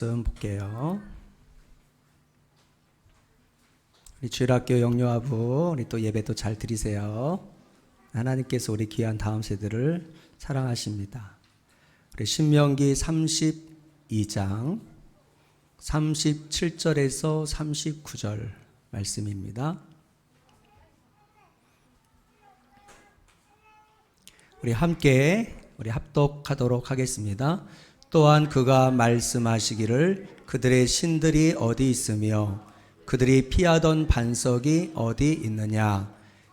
좀 볼게요. 우리 주일학교 영유아부 우리 또 예배도 잘 드리세요. 하나님께서 우리 귀한 다음 세대를 사랑하십니다. 우리 신명기 32장 37절에서 39절 말씀입니다. 우리 함께 합독하도록 하겠습니다. 또한 그가 말씀하시기를 그들의 신들이 어디 있으며 그들이 피하던 반석이 어디 있느냐.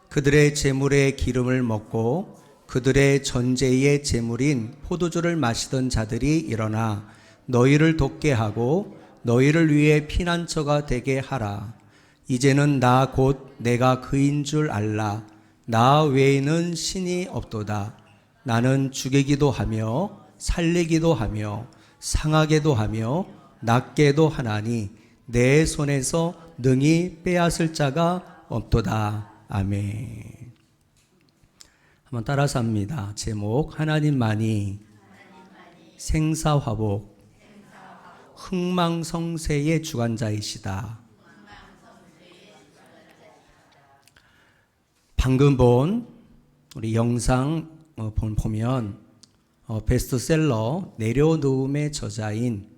그들의 제물의 기름을 먹고 그들의 전제의 제물인 포도주를 마시던 자들이 일어나 너희를 돕게 하고 너희를 위해 피난처가 되게 하라. 이제는 나 곧 내가 그인 줄 알라. 나 외에는 신이 없도다. 나는 죽이기도 하며 살리기도 하며 상하게도 하며 낫게도 하나니 내 손에서 능히 빼앗을 자가 없도다. 아멘. 한번 따라서 합니다. 제목 하나님만이 생사화복 흥망성쇠의 주관자이시다. 방금 본 우리 영상 보면 베스트셀러 내려놓음의 저자인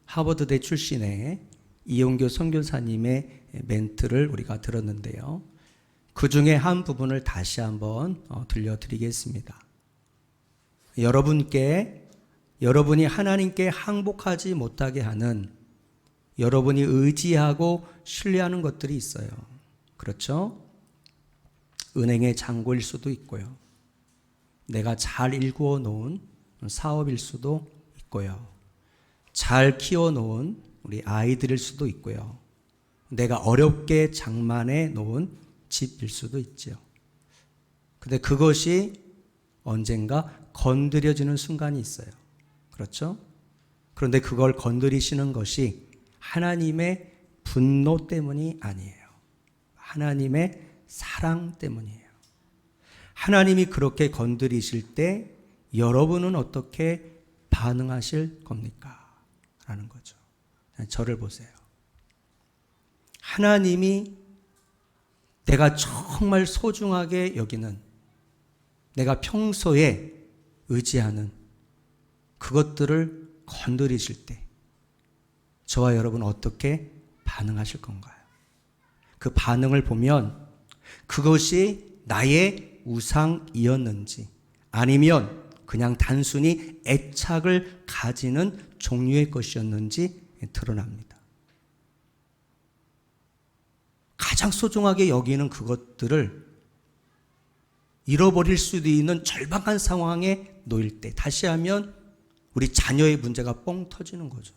하버드대 출신의 이용교 선교사님의 멘트를 우리가 들었는데요. 그 중에 한 부분을 다시 한번 들려드리겠습니다. 여러분이 하나님께 항복하지 못하게 하는 여러분이 의지하고 신뢰하는 것들이 있어요. 그렇죠? 은행의 잔고일 수도 있고요. 내가 잘 일구어 놓은 사업일 수도 있고요. 잘 키워 놓은 우리 아이들일 수도 있고요. 내가 어렵게 장만해 놓은 집일 수도 있죠. 근데 그것이 언젠가 건드려지는 순간이 있어요. 그렇죠? 그런데 그걸 건드리시는 것이 하나님의 분노 때문이 아니에요. 하나님의 사랑 때문이에요. 하나님이 그렇게 건드리실 때 여러분은 어떻게 반응하실 겁니까? 라는 거죠. 저를 보세요. 하나님이 내가 정말 소중하게 여기는, 내가 평소에 의지하는 그것들을 건드리실 때 저와 여러분 어떻게 반응하실 건가요? 그 반응을 보면 그것이 나의 우상이었는지 아니면 그냥 단순히 애착을 가지는 종류의 것이었는지 드러납니다. 가장 소중하게 여기는 그것들을 잃어버릴 수도 있는 절박한 상황에 놓일 때, 다시 하면 우리 자녀의 문제가 뻥 터지는 거죠.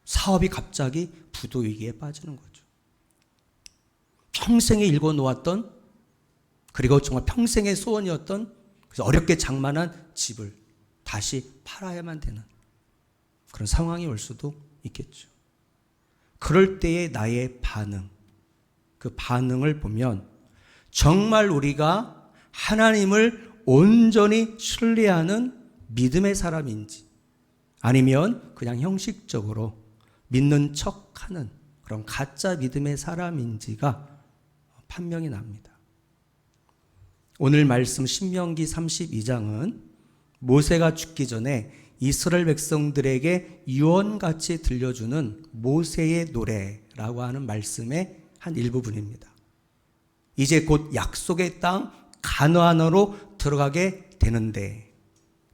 사업이 갑자기 부도위기에 빠지는 거죠. 평생에 일궈놓았던, 그리고 정말 평생의 소원이었던, 그래서 어렵게 장만한 집을 다시 팔아야만 되는 그런 상황이 올 수도 있겠죠. 그럴 때의 나의 반응, 그 반응을 보면 정말 우리가 하나님을 온전히 신뢰하는 믿음의 사람인지 아니면 그냥 형식적으로 믿는 척하는 그런 가짜 믿음의 사람인지가 판명이 납니다. 오늘 말씀 신명기 32장은 모세가 죽기 전에 이스라엘 백성들에게 유언같이 들려주는 모세의 노래라고 하는 말씀의 한 일부분입니다. 이제 곧 약속의 땅 가나안으로 들어가게 되는데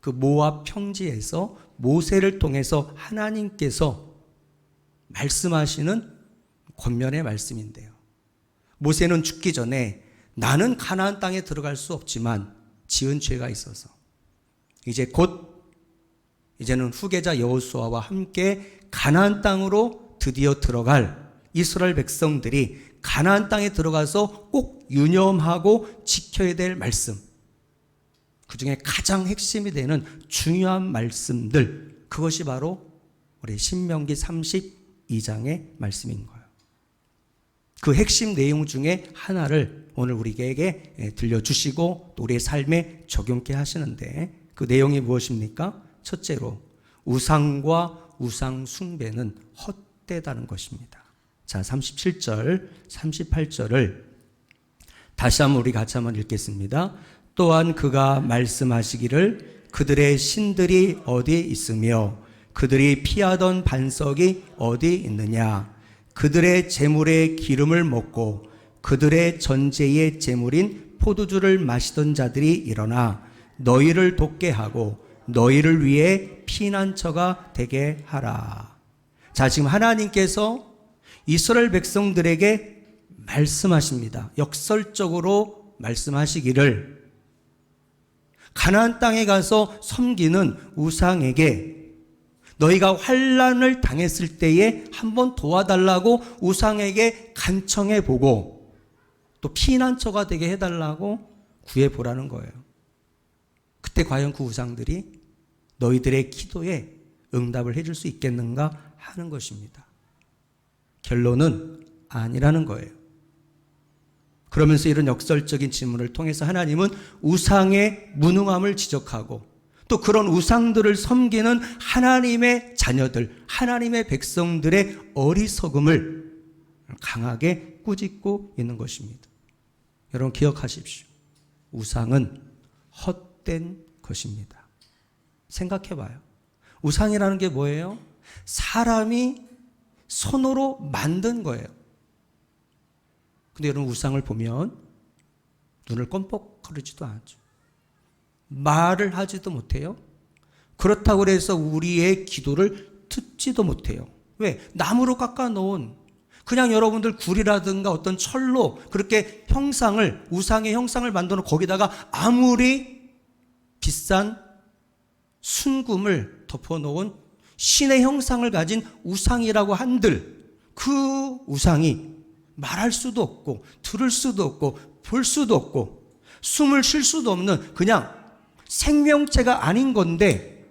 그 모압 평지에서 모세를 통해서 하나님께서 말씀하시는 권면의 말씀인데요. 모세는 죽기 전에 나는 가나안 땅에 들어갈 수 없지만 지은 죄가 있어서 이제는 후계자 여호수아와 함께 가나안 땅으로 드디어 들어갈 이스라엘 백성들이 가나안 땅에 들어가서 꼭 유념하고 지켜야 될 말씀, 그 중에 가장 핵심이 되는 중요한 말씀들, 그것이 바로 우리 신명기 32장의 말씀인 거예요. 그 핵심 내용 중에 하나를 오늘 우리에게 들려주시고 또 우리의 삶에 적용케 하시는데 그 내용이 무엇입니까? 첫째로 우상과 우상 숭배는 헛되다는 것입니다. 자, 37절, 38절을 다시 한번 우리 같이 한번 읽겠습니다. 또한 그가 말씀하시기를 그들의 신들이 어디 있으며 그들이 피하던 반석이 어디 있느냐. 그들의 재물의 기름을 먹고 그들의 전제의 재물인 포도주를 마시던 자들이 일어나 너희를 돕게 하고 너희를 위해 피난처가 되게 하라. 자, 지금 하나님께서 이스라엘 백성들에게 말씀하십니다. 역설적으로 말씀하시기를 가나안 땅에 가서 섬기는 우상에게 너희가 환난을 당했을 때에 한번 도와달라고 우상에게 간청해 보고 또 피난처가 되게 해달라고 구해보라는 거예요. 그때 과연 그 우상들이 너희들의 기도에 응답을 해줄 수 있겠는가 하는 것입니다. 결론은 아니라는 거예요. 그러면서 이런 역설적인 질문을 통해서 하나님은 우상의 무능함을 지적하고 또 그런 우상들을 섬기는 하나님의 자녀들, 하나님의 백성들의 어리석음을 강하게 꾸짖고 있는 것입니다. 여러분 기억하십시오. 우상은 헛된 것입니다. 생각해봐요. 우상이라는 게 뭐예요? 사람이 손으로 만든 거예요. 근데 여러분 우상을 보면 눈을 껌뻑거리지도 않죠. 말을 하지도 못해요. 그렇다고 해서 우리의 기도를 듣지도 못해요. 왜? 나무로 깎아놓은 그냥 여러분들 굴이라든가 어떤 철로 그렇게 형상을 우상의 형상을 만들어 거기다가 아무리 비싼 순금을 덮어놓은 신의 형상을 가진 우상이라고 한들 그 우상이 말할 수도 없고 들을 수도 없고 볼 수도 없고 숨을 쉴 수도 없는 그냥 생명체가 아닌 건데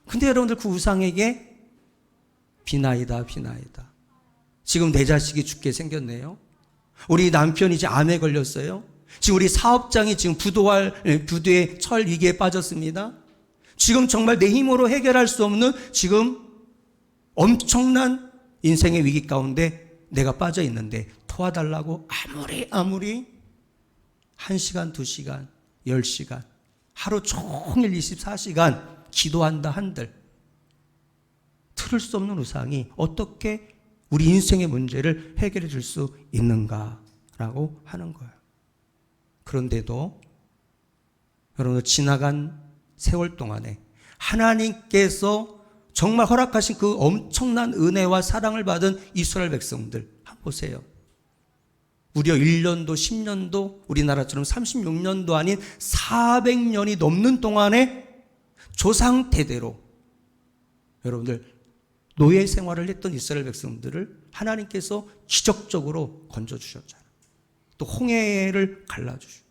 근데 여러분들 그 우상에게 비나이다 비나이다. 지금 내 자식이 죽게 생겼네요. 우리 남편이 이제 암에 걸렸어요. 지금 우리 사업장이 지금 부도의 철 위기에 빠졌습니다. 지금 정말 내 힘으로 해결할 수 없는 지금 엄청난 인생의 위기 가운데 내가 빠져 있는데 도와달라고 아무리 1시간, 2시간, 10시간 하루 종일 24시간 기도한다 한들 들을 수 없는 우상이 어떻게 우리 인생의 문제를 해결해 줄 수 있는가라고 하는 거예요. 그런데도 여러분 지나간 세월 동안에 하나님께서 정말 허락하신 그 엄청난 은혜와 사랑을 받은 이스라엘 백성들 한번 보세요. 무려 1년도 10년도 우리나라처럼 36년도 아닌 400년이 넘는 동안에 조상 대대로 여러분들 노예 생활을 했던 이스라엘 백성들을 하나님께서 기적적으로 건져주셨잖아요. 또 홍해를 갈라주시고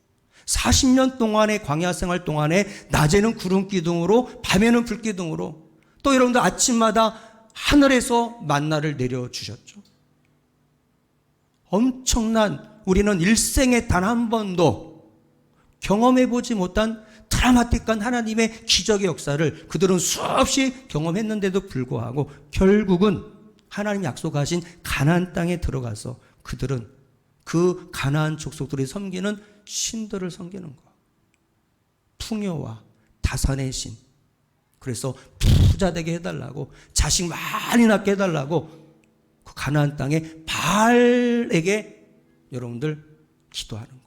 40년 동안의 광야 생활 동안에 낮에는 구름 기둥으로 밤에는 불 기둥으로 또 여러분들 아침마다 하늘에서 만나를 내려주셨죠. 엄청난 우리는 일생에 단 한 번도 경험해보지 못한 드라마틱한 하나님의 기적의 역사를 그들은 수없이 경험했는데도 불구하고 결국은 하나님 약속하신 가나안 땅에 들어가서 그들은 그 가나안 족속들이 섬기는 신들을 섬기는 거예요. 풍요와 다산의 신. 그래서 부자 되게 해달라고 자식 많이 낳게 해달라고 그 가나안 땅에 바알에게 여러분들 기도하는 거예요.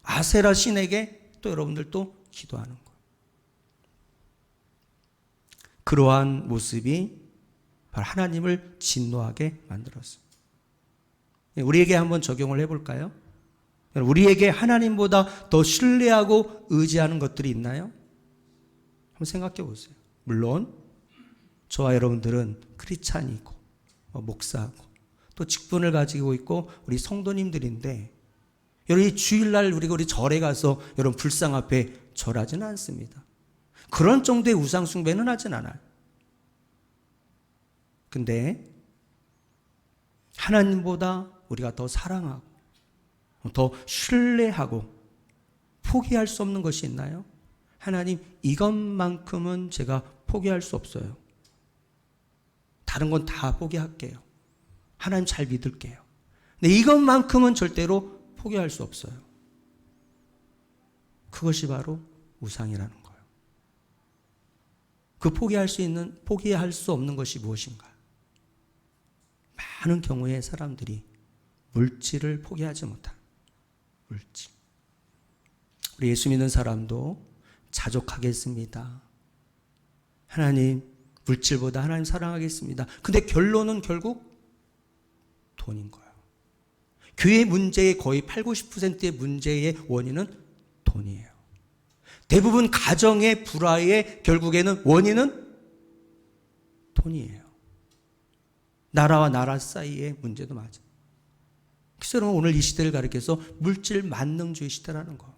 아세라 신에게 또 여러분들 또 기도하는 거예요. 그러한 모습이 바로 하나님을 진노하게 만들었어요. 우리에게 한번 적용을 해볼까요? 우리에게 하나님보다 더 신뢰하고 의지하는 것들이 있나요? 한번 생각해 보세요. 물론 저와 여러분들은 크리스찬이고 목사고 또 직분을 가지고 있고 우리 성도님들인데 여러분 이 주일날 우리 절에 가서 여러분 불상 앞에 절하지는 않습니다. 그런 정도의 우상 숭배는 하진 않아요. 근데 하나님보다 우리가 더 사랑하고 더 신뢰하고 포기할 수 없는 것이 있나요? 하나님 이것만큼은 제가 포기할 수 없어요. 다른 건 다 포기할게요. 하나님 잘 믿을게요. 근데 이것만큼은 절대로 포기할 수 없어요. 그것이 바로 우상이라는 거예요. 그 포기할 수 없는 것이 무엇인가? 많은 경우에 사람들이 물질을 포기하지 못한 물질. 우리 예수 믿는 사람도 자족하겠습니다. 하나님, 물질보다 하나님 사랑하겠습니다. 근데 결론은 결국 돈인 거예요. 교회 문제의 거의 80, 90%의 문제의 원인은 돈이에요. 대부분 가정의 불화의 결국에는 원인은 돈이에요. 나라와 나라 사이의 문제도 맞아요. 그래서 여러분 오늘 이 시대를 가리켜서 물질 만능주의 시대라는 거.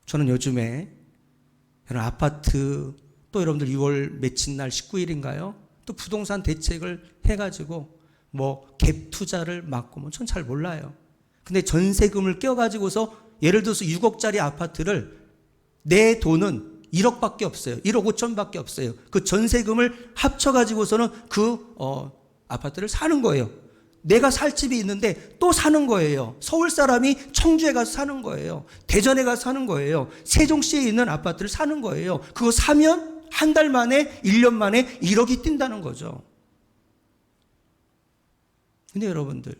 저는 요즘에 여러분 아파트 또 여러분들 6월 며칠 날 19일인가요? 또 부동산 대책을 해가지고 뭐 갭 투자를 막고 전 잘 몰라요. 근데 전세금을 껴가지고서 예를 들어서 6억짜리 아파트를 내 돈은 1억밖에 없어요. 1억 5천밖에 없어요. 그 전세금을 합쳐가지고서는 그 아파트를 사는 거예요. 내가 살 집이 있는데 또 사는 거예요. 서울 사람이 청주에 가서 사는 거예요. 대전에 가서 사는 거예요. 세종시에 있는 아파트를 사는 거예요. 그거 사면 한 달 만에 1년 만에 1억이 뛴다는 거죠. 근데 여러분들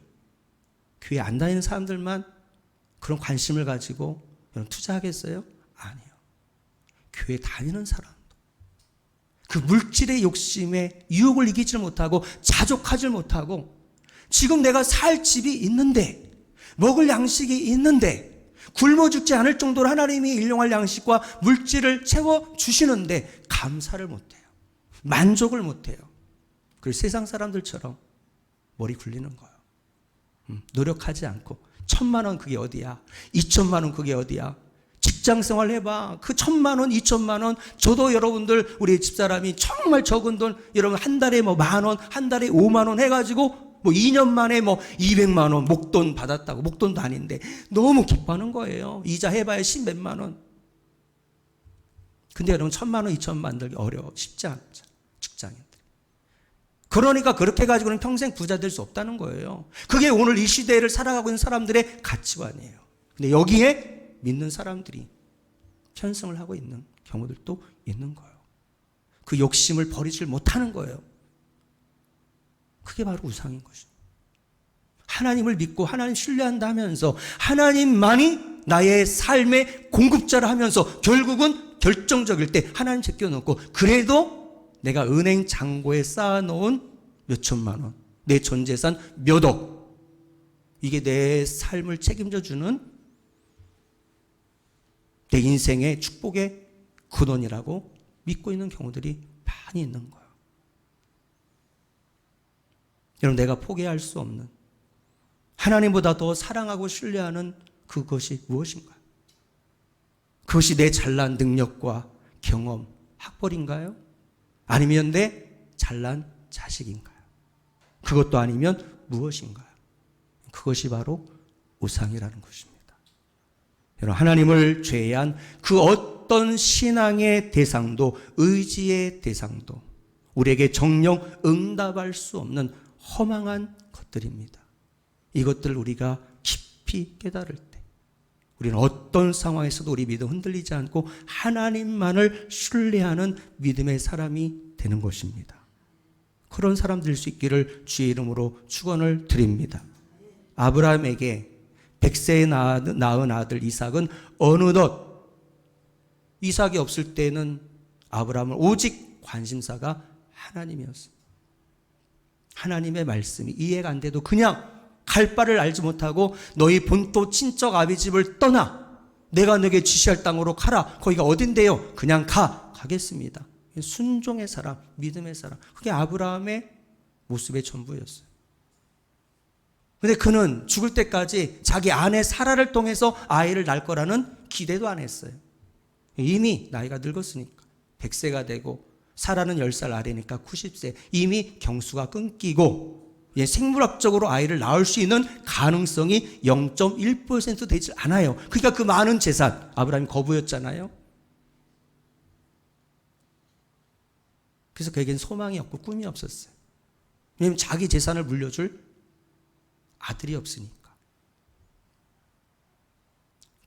교회 안 다니는 사람들만 그런 관심을 가지고 여러분 투자하겠어요? 아니요. 교회 다니는 사람도 그 물질의 욕심에 유혹을 이기지 못하고 자족하지 못하고 지금 내가 살 집이 있는데 먹을 양식이 있는데 굶어 죽지 않을 정도로 하나님이 일용할 양식과 물질을 채워주시는데 감사를 못해요. 만족을 못해요. 그리고 세상 사람들처럼 머리 굴리는 거예요. 노력하지 않고 1,000만 원 그게 어디야? 2천만 원 그게 어디야? 직장 생활 해봐. 그 1,000만 원, 2천만 원. 저도 여러분들 우리 집사람이 정말 적은 돈 여러분 한 달에 뭐 10,000원, 한 달에 5만 원 해가지고 뭐 2년 만에 뭐 200만 원 목돈 받았다고. 목돈도 아닌데 너무 기뻐하는 거예요. 이자 해봐야 10몇만 원. 근데 여러분 1,000만 원, 2천만 원 들기 어려워. 쉽지 않죠. 직장인들. 그러니까 그렇게 가지고는 평생 부자 될 수 없다는 거예요. 그게 오늘 이 시대를 살아가고 있는 사람들의 가치관이에요. 근데 여기에 믿는 사람들이 편승을 하고 있는 경우들도 있는 거예요. 그 욕심을 버리질 못하는 거예요. 그게 바로 우상인 것이죠. 하나님을 믿고 하나님 신뢰한다 하면서 하나님만이 나의 삶의 공급자를 하면서 결국은 결정적일 때 하나님 제껴놓고 그래도 내가 은행 잔고에 쌓아놓은 몇 천만 원, 내 전재산 몇 억, 이게 내 삶을 책임져주는 내 인생의 축복의 근원이라고 믿고 있는 경우들이 많이 있는 거예요. 여러분, 내가 포기할 수 없는 하나님보다 더 사랑하고 신뢰하는 그것이 무엇인가요? 그것이 내 잘난 능력과 경험, 학벌인가요? 아니면 내 잘난 자식인가요? 그것도 아니면 무엇인가요? 그것이 바로 우상이라는 것입니다. 여러분, 하나님을 제외한 그 어떤 신앙의 대상도 의지의 대상도 우리에게 정녕 응답할 수 없는 허망한 것들입니다. 이것들 우리가 깊이 깨달을 때 우리는 어떤 상황에서도 우리 믿음 흔들리지 않고 하나님만을 신뢰하는 믿음의 사람이 되는 것입니다. 그런 사람 될 수 있기를 주의 이름으로 축원을 드립니다. 아브라함에게 100세에 낳은 아들 이삭은 어느덧 이삭이 없을 때는 아브라함은 오직 관심사가 하나님이었습니다. 하나님의 말씀이 이해가 안 돼도 그냥 갈 바를 알지 못하고 너희 본토 친척 아비 집을 떠나 내가 너에게 지시할 땅으로 가라. 거기가 어딘데요? 그냥 가겠습니다. 순종의 사람, 믿음의 사람. 그게 아브라함의 모습의 전부였어요. 근데 그는 죽을 때까지 자기 아내 사라를 통해서 아이를 낳을 거라는 기대도 안 했어요. 이미 나이가 늙었으니까 100세가 되고 사라는 10살 아래니까 90세. 이미 경수가 끊기고 생물학적으로 아이를 낳을 수 있는 가능성이 0.1% 되지 않아요. 그러니까 그 많은 재산, 아브라함이 거부였잖아요. 그래서 그에겐 소망이 없고 꿈이 없었어요. 왜냐하면 자기 재산을 물려줄 아들이 없으니까.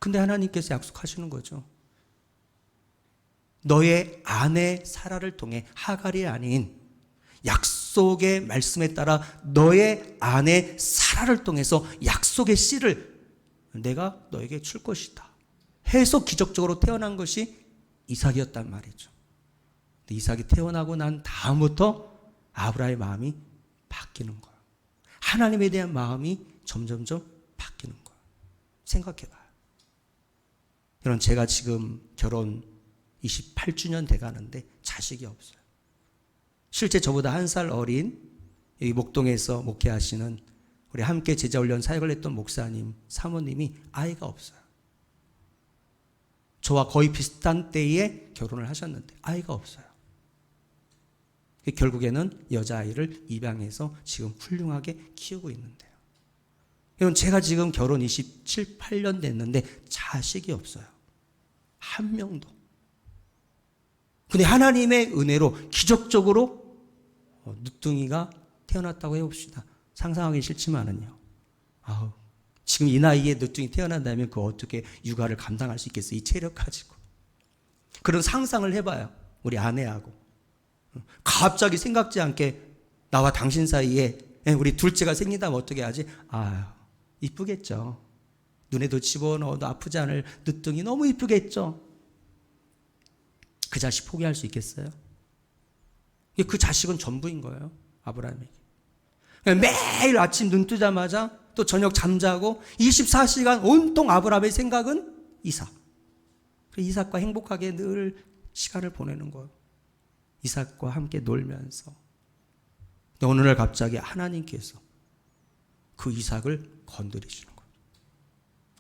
근데 하나님께서 약속하시는 거죠. 너의 아내 사라를 통해, 하갈이 아닌 약속의 말씀에 따라 너의 아내 사라를 통해서 약속의 씨를 내가 너에게 줄 것이다 해서 기적적으로 태어난 것이 이삭이었단 말이죠. 근데 이삭이 태어나고 난 다음부터 아브라함의 마음이 바뀌는 거예요. 하나님에 대한 마음이 점점점 바뀌는 거예요. 생각해봐요. 여러분, 제가 지금 결혼 28주년 돼가는데 자식이 없어요. 실제 저보다 1살 어린 여기 목동에서 목회하시는 우리 함께 제자훈련 사역을 했던 목사님, 사모님이 아이가 없어요. 저와 거의 비슷한 때에 결혼을 하셨는데 아이가 없어요. 결국에는 여자아이를 입양해서 지금 훌륭하게 키우고 있는데요. 여러분, 제가 지금 결혼 27, 8년 됐는데 자식이 없어요. 한 명도. 근데 하나님의 은혜로 기적적으로 늦둥이가 태어났다고 해봅시다. 상상하기 싫지만은요. 지금 이 나이에 늦둥이 태어난다면 그 어떻게 육아를 감당할 수 있겠어요? 이 체력 가지고. 그런 상상을 해봐요. 우리 아내하고. 갑자기 생각지 않게 나와 당신 사이에 우리 둘째가 생긴다면 어떻게 하지? 이쁘겠죠. 눈에도 집어넣어도 아프지 않을 늦둥이 너무 이쁘겠죠. 그 자식 포기할 수 있겠어요? 그 자식은 전부인 거예요. 아브라함에게. 매일 아침 눈 뜨자마자 또 저녁 잠자고 24시간 온통 아브라함의 생각은 이삭. 이삭과 행복하게 늘 시간을 보내는 거예요. 이삭과 함께 놀면서. 근데 어느 날 갑자기 하나님께서 그 이삭을 건드리시는 거예요.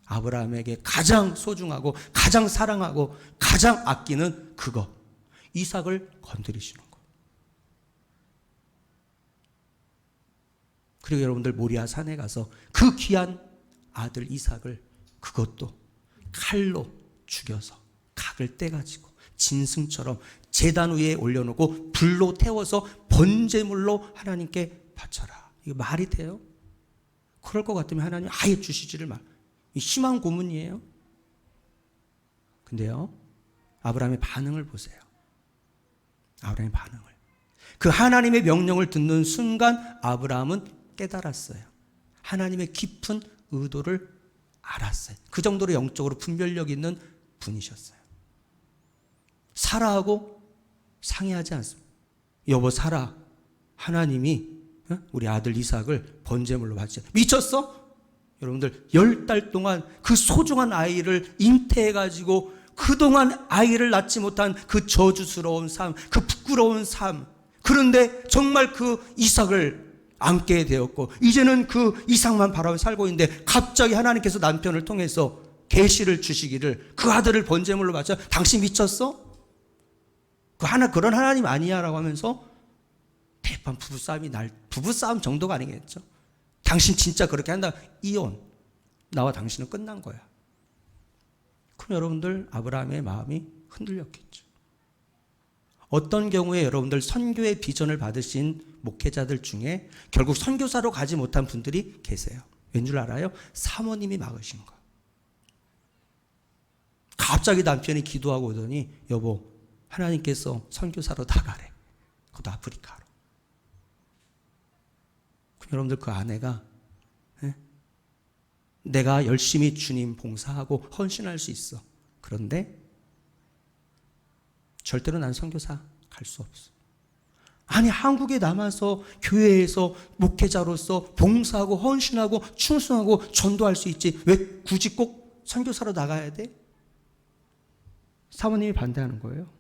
아브라함에게 가장 소중하고 가장 사랑하고 가장 아끼는 그거, 이삭을 건드리시는 거예요. 그리고 여러분들 모리아 산에 가서 그 귀한 아들 이삭을 그것도 칼로 죽여서 각을 떼가지고 짐승처럼 제단 위에 올려놓고 불로 태워서 번제물로 하나님께 바쳐라. 이거 말이 돼요? 그럴 것 같으면 하나님 아예 주시지를 말. 심한 고문이에요. 근데요, 아브라함의 반응을 보세요. 아브라함의 반응을. 그 하나님의 명령을 듣는 순간 아브라함은 깨달았어요. 하나님의 깊은 의도를 알았어요. 그 정도로 영적으로 분별력 있는 분이셨어요. 사라하고 상의하지 않습니다. 여보 사라, 하나님이 우리 아들 이삭을 번제물로 바치자. 미쳤어? 여러분들 10달 동안 그 소중한 아이를 잉태해가지고 그동안 아이를 낳지 못한 그 저주스러운 삶, 그 부끄러운 삶, 그런데 정말 그 이삭을 안게 되었고 이제는 그 이삭만 바라보며 살고 있는데 갑자기 하나님께서 남편을 통해서 계시를 주시기를 그 아들을 번제물로 바쳐. 당신 미쳤어? 그런 하나님 아니야 라고 하면서 대판 부부싸움 정도가 아니겠죠. 당신 진짜 그렇게 한다, 이혼, 나와 당신은 끝난 거야. 그럼 여러분들 아브라함의 마음이 흔들렸겠죠. 어떤 경우에 여러분들 선교의 비전을 받으신 목회자들 중에 결국 선교사로 가지 못한 분들이 계세요. 왠 줄 알아요? 사모님이 막으신 거. 갑자기 남편이 기도하고 오더니 여보, 하나님께서 선교사로 나가래. 그것도 아프리카로. 그럼 여러분들 그 아내가 내가 열심히 주님 봉사하고 헌신할 수 있어. 그런데 절대로 난 선교사 갈 수 없어. 아니, 한국에 남아서 교회에서 목회자로서 봉사하고 헌신하고 충성하고 전도할 수 있지. 왜 굳이 꼭 선교사로 나가야 돼? 사모님이 반대하는 거예요.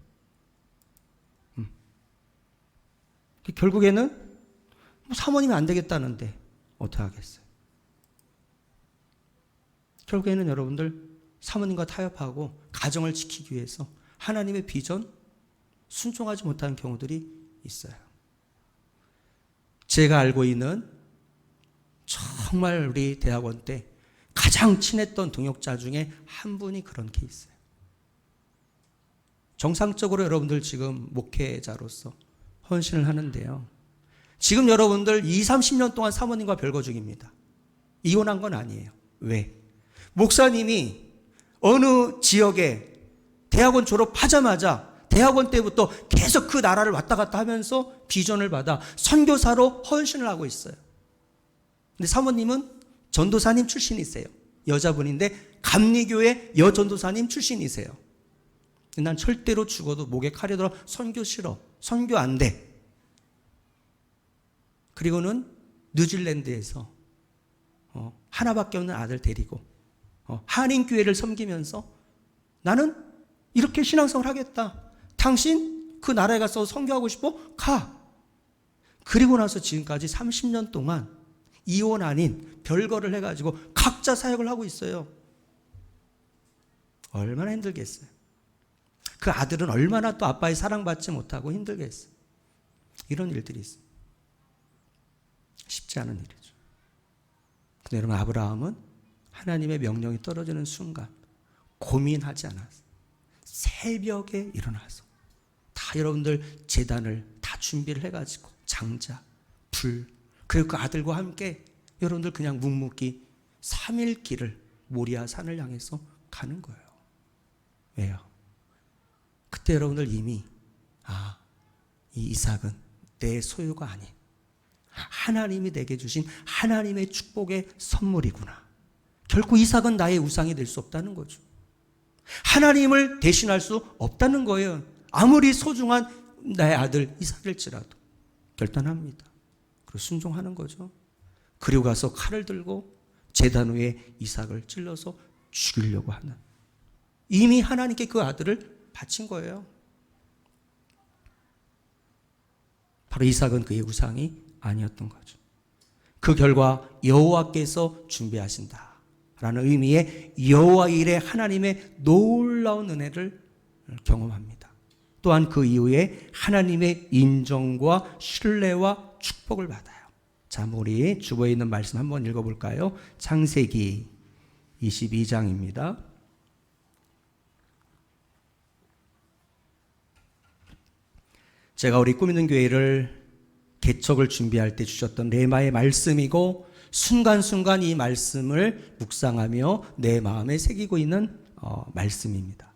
결국에는 사모님이 안 되겠다는데 어떻게 하겠어요? 결국에는 여러분들 사모님과 타협하고 가정을 지키기 위해서 하나님의 비전 순종하지 못하는 경우들이 있어요. 제가 알고 있는 정말 우리 대학원 때 가장 친했던 동역자 중에 한 분이 그런 케이스예요. 정상적으로 여러분들 지금 목회자로서 헌신을 하는데요. 지금 여러분들 20, 30년 동안 사모님과 별거 중입니다. 이혼한 건 아니에요. 왜? 목사님이 어느 지역에 대학원 졸업하자마자 대학원 때부터 계속 그 나라를 왔다 갔다 하면서 비전을 받아 선교사로 헌신을 하고 있어요. 근데 사모님은 전도사님 출신이세요. 여자분인데 감리교회 여전도사님 출신이세요. 난 절대로 죽어도 목에 칼이 들어 선교 싫어. 선교 안 돼. 그리고는 뉴질랜드에서 하나밖에 없는 아들 데리고 한인교회를 섬기면서 나는 이렇게 신앙생활을 하겠다. 당신 그 나라에 가서 선교하고 싶어? 가. 그리고 나서 지금까지 30년 동안 이혼 아닌 별거를 해가지고 각자 사역을 하고 있어요. 얼마나 힘들겠어요. 그 아들은 얼마나 또 아빠의 사랑받지 못하고 힘들겠어요. 이런 일들이 있어요. 쉽지 않은 일이죠. 근데 여러분, 아브라함은 하나님의 명령이 떨어지는 순간 고민하지 않았어요. 새벽에 일어나서 다 여러분들 제단을 다 준비를 해가지고 장자, 불, 그리고 그 아들과 함께 여러분들 그냥 묵묵히 3일 길을 모리아 산을 향해서 가는 거예요. 왜요? 그때 여러분들 이미 이 이삭은 내 소유가 아닌 하나님이 내게 주신 하나님의 축복의 선물이구나. 결코 이삭은 나의 우상이 될 수 없다는 거죠. 하나님을 대신할 수 없다는 거예요. 아무리 소중한 나의 아들 이삭일지라도 결단합니다. 그리고 순종하는 거죠. 그리고 가서 칼을 들고 제단 위에 이삭을 찔러서 죽이려고 하는, 이미 하나님께 그 아들을 바친 거예요. 바로 이삭은 그의 우상이 아니었던 거죠. 그 결과 여호와께서 준비하신다 라는 의미의 여호와 일에 하나님의 놀라운 은혜를 경험합니다. 또한 그 이후에 하나님의 인정과 신뢰와 축복을 받아요. 자, 우리 주보에 있는 말씀 한번 읽어볼까요? 창세기 22장입니다. 제가 우리 꿈있는 교회를 개척을 준비할 때 주셨던 레마의 말씀이고, 순간순간 이 말씀을 묵상하며 내 마음에 새기고 있는 말씀입니다.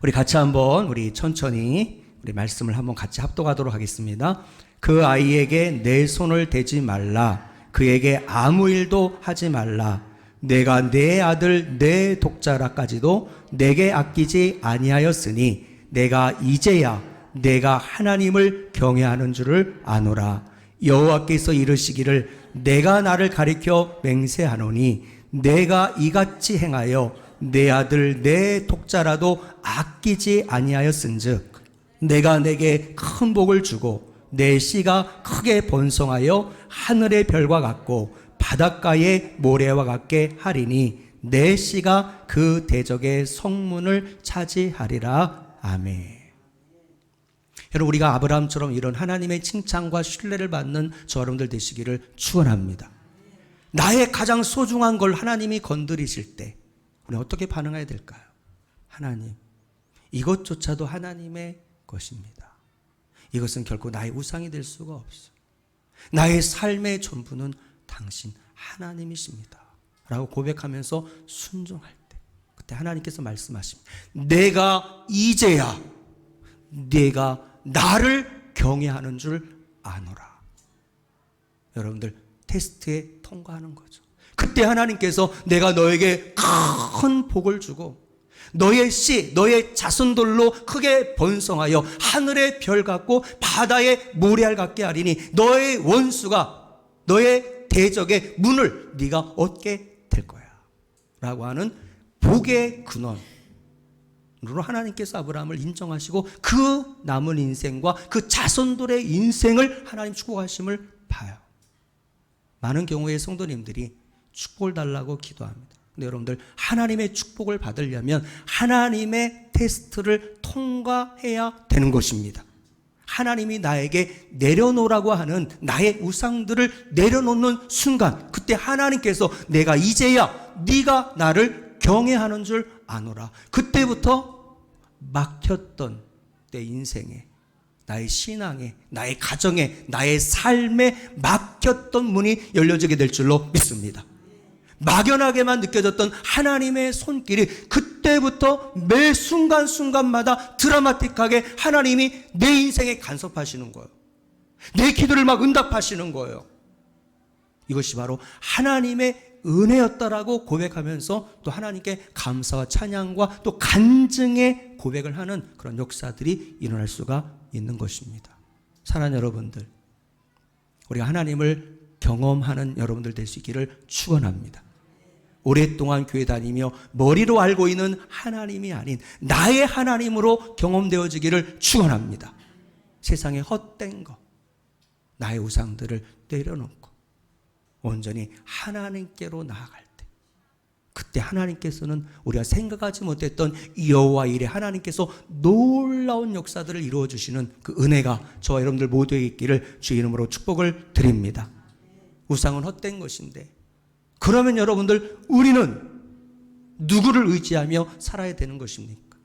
우리 같이 한번 우리 천천히 우리 말씀을 한번 같이 합독하도록 하겠습니다. 그 아이에게 내 손을 대지 말라. 그에게 아무 일도 하지 말라. 내가 내 아들 내 독자라까지도 내게 아끼지 아니하였으니 내가 이제야 내가 하나님을 경외하는 줄을 아노라. 여호와께서 이르시기를 내가 나를 가리켜 맹세하노니 내가 이같이 행하여 내 아들 내 독자라도 아끼지 아니하였은즉 내가 내게 큰 복을 주고 내 씨가 크게 번성하여 하늘의 별과 같고 바닷가의 모래와 같게 하리니 내 씨가 그 대적의 성문을 차지하리라. 아멘. 여러분, 우리가 아브라함처럼 이런 하나님의 칭찬과 신뢰를 받는 저 여러분들 되시기를 축원합니다. 나의 가장 소중한 걸 하나님이 건드리실 때 우리 어떻게 반응해야 될까요? 하나님, 이것조차도 하나님의 것입니다. 이것은 결코 나의 우상이 될 수가 없어요. 나의 삶의 전부는 당신 하나님이십니다 라고 고백하면서 순종할 때, 그때 하나님께서 말씀하십니다. 내가 이제야 내가 나를 경외하는 줄 아노라. 여러분들 테스트에 통과하는 거죠. 그때 하나님께서 내가 너에게 큰 복을 주고 너의 씨, 너의 자손들로 크게 번성하여 하늘의 별 같고 바다의 모래알 같게 하리니 너의 원수가 너의 대적의 문을 네가 얻게 될 거야 라고 하는 복의 근원 로 하나님께서 아브라함을 인정하시고 그 남은 인생과 그 자손들의 인생을 하나님 축복하심을 봐요. 많은 경우에 성도님들이 축복을 달라고 기도합니다. 근데 여러분들, 하나님의 축복을 받으려면 하나님의 테스트를 통과해야 되는 것입니다. 하나님이 나에게 내려놓으라고 하는 나의 우상들을 내려놓는 순간, 그때 하나님께서 내가 이제야 네가 나를 경외하는 줄 아노라. 그때부터 막혔던 내 인생에 나의 신앙에, 나의 가정에, 나의 삶에 막혔던 문이 열려지게 될 줄로 믿습니다. 막연하게만 느껴졌던 하나님의 손길이 그때부터 매 순간순간마다 드라마틱하게 하나님이 내 인생에 간섭하시는 거예요. 내 기도를 막 응답하시는 거예요. 이것이 바로 하나님의 은혜였다라고 고백하면서 또 하나님께 감사와 찬양과 또 간증의 고백을 하는 그런 역사들이 일어날 수가 있는 것입니다. 사랑하는 여러분들, 우리가 하나님을 경험하는 여러분들 될 수 있기를 축원합니다. 오랫동안 교회 다니며 머리로 알고 있는 하나님이 아닌 나의 하나님으로 경험되어지기를 축원합니다. 세상의 헛된 것, 나의 우상들을 내려놓고 온전히 하나님께로 나아갈 때, 그때 하나님께서는 우리가 생각하지 못했던 여호와 일에 하나님께서 놀라운 역사들을 이루어 주시는 그 은혜가 저와 여러분들 모두에게 있기를 주의 이름으로 축복을 드립니다. 우상은 헛된 것인데, 그러면 여러분들 우리는 누구를 의지하며 살아야 되는 것입니까?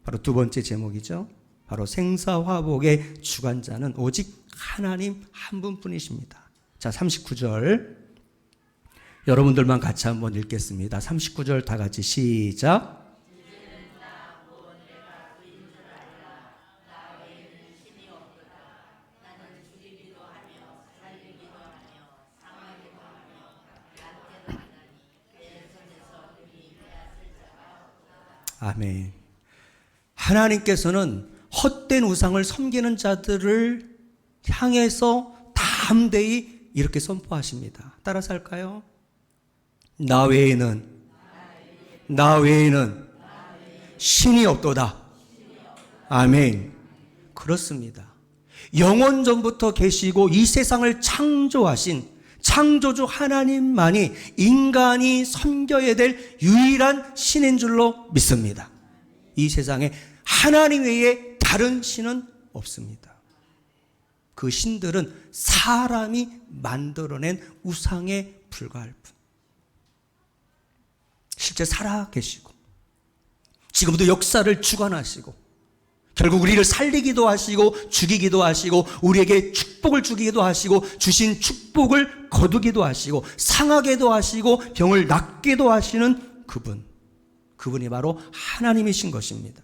바로 두 번째 제목이죠. 바로 생사화복의 주관자는 오직 하나님 한 분뿐이십니다. 자, 39절 여러분들만 같이 한번 읽겠습니다. 39절 다 같이 시작. 아멘. 하나님께서는 헛된 우상을 섬기는 자들을 향해서 담대히 이렇게 선포하십니다. 따라서 할까요? 나 외에는 신이 없도다. 아멘. 그렇습니다. 영원 전부터 계시고 이 세상을 창조하신 창조주 하나님만이 인간이 섬겨야 될 유일한 신인 줄로 믿습니다. 이 세상에 하나님 외에 다른 신은 없습니다. 그 신들은 사람이 만들어낸 우상에 불과할 뿐. 실제 살아 계시고 지금도 역사를 주관하시고 결국 우리를 살리기도 하시고 죽이기도 하시고 우리에게 축복을 주기도 하시고 주신 축복을 거두기도 하시고 상하게도 하시고 병을 낫게도 하시는 그분이 바로 하나님이신 것입니다.